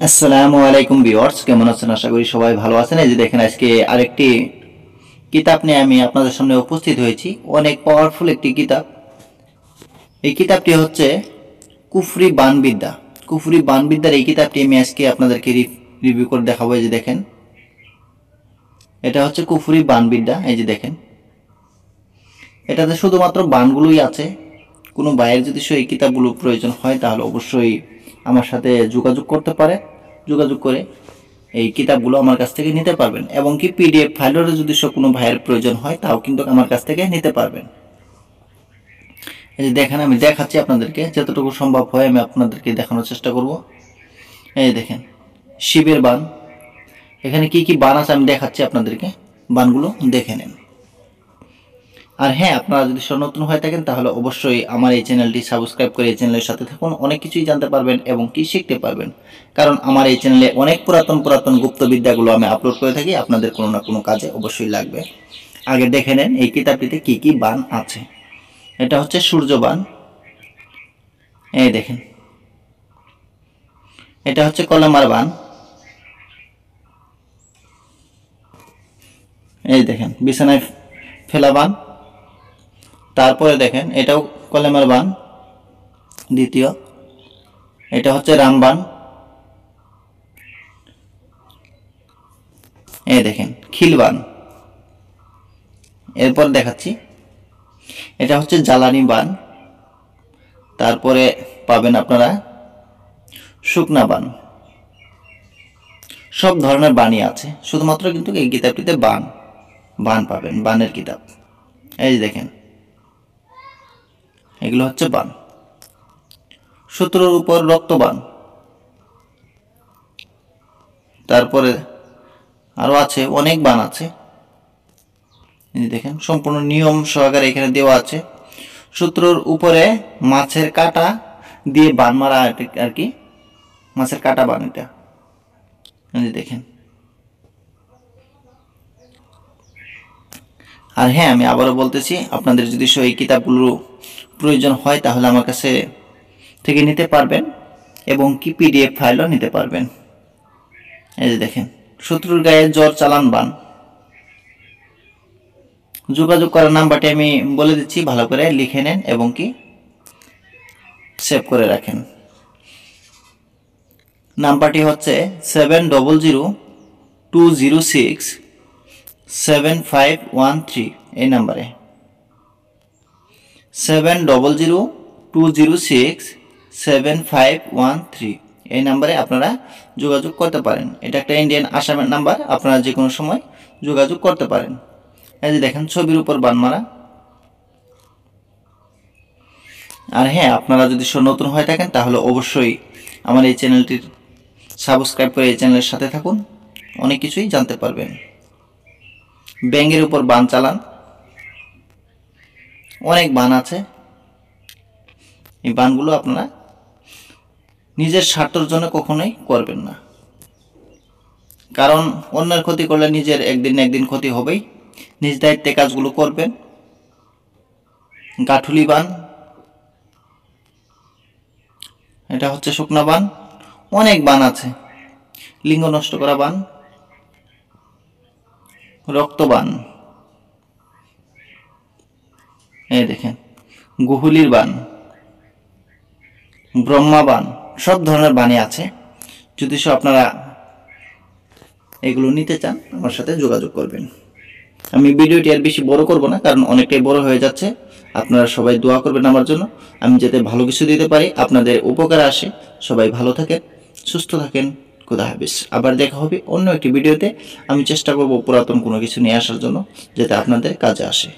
আসসালামু আলাইকুম ভিউয়ার্স, কেমন আছেন? আশা করি সবাই ভালো আছেন। এই যে দেখেন, আজকে আরেকটি কিতাব নিয়ে আমি আপনাদের সামনে উপস্থিত হয়েছি। অনেক পাওয়ারফুল একটি কিতাব। এই কিতাবটি হচ্ছে কুফরি বানবিদ্যা। কুফরি বানবিদ্যার এই কিতাবটি আমি আজকে আপনাদেরকে রিভিউ করে দেখাবো। এই যে দেখেন, এটা হচ্ছে কুফরি বানবিদ্যা। এই যে দেখেন, এটাতে শুধুমাত্র বানগুলোই আছে। কোনো ভাইয়ের যদি এই কিতাবগুলো প্রয়োজন হয় তাহলে অবশ্যই আমার সাথে যোগাযোগ করতে পারে। যোগাযোগ করে এই কিতাবগুলো আমার কাছ থেকে নিতে পারবেন, এবং কি পিডিএফ ফাইলেরও যদি কোনো ভাইয়ের প্রয়োজন হয় তাও কিন্তু আমার কাছ থেকে নিতে পারবেন। এই যে দেখেন, আমি দেখাচ্ছি আপনাদেরকে, যতটুকু সম্ভব হয় আমি আপনাদেরকে দেখানোর চেষ্টা করব। এই দেখেন, শিবের বান। এখানে কি কি বান আছে আমি দেখাচ্ছি আপনাদেরকে, বানগুলো দেখে নেন। আর হ্যাঁ, আপনারা যদি নতুন হয়ে থাকেন তাহলে অবশ্যই আমার এই চ্যানেলটি সাবস্ক্রাইব করে এই চ্যানেলের সাথে থাকুন। অনেক কিছুই জানতে পারবেন এবং কি শিখতে পারবেন, কারণ আমার এই চ্যানেলে অনেক পুরাতন গুপ্তবিদ্যাগুলো আমি আপলোড করে থাকি। আপনাদের কোনো না কোনো কাজে অবশ্যই লাগবে। আগে দেখে নেন এই কিতাবটিতে কি কি বান আছে। এটা হচ্ছে সূর্যবান। এই দেখেন, এটা হচ্ছে কলেমার বান। এই দেখেন, বিছানায় ফেলা বান। তারপরে দেখেন, এটাও কলেমার বান দ্বিতীয়। এটা হচ্ছে রামবান। এই দেখেন, খিলবান। এরপর দেখাচ্ছি, এটা হচ্ছে জ্বালানি বান। তারপরে পাবেন আপনারা শুকনা বান। সব ধরনের বানই আছে, শুধুমাত্র কিন্তু এই কিতাবটিতে বান পাবেন, বানের কিতাব। এই যে দেখেন, এগুলো হচ্ছে বান। শত্রুর উপর রক্তবান। তারপরে আরো আছে, অনেক বান আছে। দেখেন, সম্পূর্ণ নিয়ম সহকারে এখানে দেওয়া আছে। শত্রুর উপরে মাছের কাঁটা দিয়ে বান মারা আর কি, মাছের কাঁটা বান এটা। দেখেন। আর হ্যাঁ, আমি আবারও বলতেছি, আপনাদের যদি এই কিতাবগুলো প্রয়োজন হয় তাহলে আমার কাছে থেকে নিতে পারবেন, এবং কি পিডিএফ ফাইলও নিতে পারবেন। এই যে দেখেন, শত্রুর গায়ে জ্বর চালান বান। যোগাযোগ করার নাম্বারটি আমি বলে দিচ্ছি, ভালো করে লিখে নেন এবং কি সেভ করে রাখেন। নাম্বারটি হচ্ছে 7002067513। এই নাম্বারে 7002067513। এই নাম্বারে আপনারা যোগাযোগ করতে পারেন। এটা একটা ইন্ডিয়ান আসামের নাম্বার, আপনারা যে কোনো সময় যোগাযোগ করতে পারেন। এই যে দেখেন, ছবির উপর বান মারা। আর হ্যাঁ, আপনারা যদি নতুন হয়ে থাকেন তাহলে অবশ্যই আমার এই চ্যানেলটির সাবস্ক্রাইব করে এই চ্যানেলের সাথে থাকুন, অনেক কিছুই জানতে পারবেন। ব্যাঙের উপর বান চালান। অনেক বান আছে। এই বানগুলো আপনারা নিজের স্বার্থের জন্য কখনোই করবেন না, কারণ অন্যের ক্ষতি করলে নিজের একদিন না একদিন ক্ষতি হবেই। নিজ দায়িত্বে কাজগুলো করবেন। গাঠুলি বান। এটা হচ্ছে শুকনা বান। অনেক বান আছে। লিঙ্গ নষ্ট করা বান। রক্তবান। এই দেখেন, গুহুলির বান, ব্রহ্মা বান। সব ধরনের বানই আছে। যদি আপনারা এগুলো নিতে চান আমার সাথে যোগাযোগ করবেন। আমি ভিডিওটি আর বেশি বড় করব না, কারণ অনেকটাই বড় হয়ে যাচ্ছে। আপনারা সবাই দোয়া করবেন আমার জন্য, আমি যাতে ভালো কিছু দিতে পারি, আপনাদের উপকারে আসে। সবাই ভালো থাকেন, সুস্থ থাকেন। খোদা হাফেজ। আবার দেখা হবে অন্য একটি ভিডিওতে। আমি চেষ্টা করব পুরাতন কোনো কিছু নিয়ে আসার জন্য, যাতে আপনাদের কাজে আসে।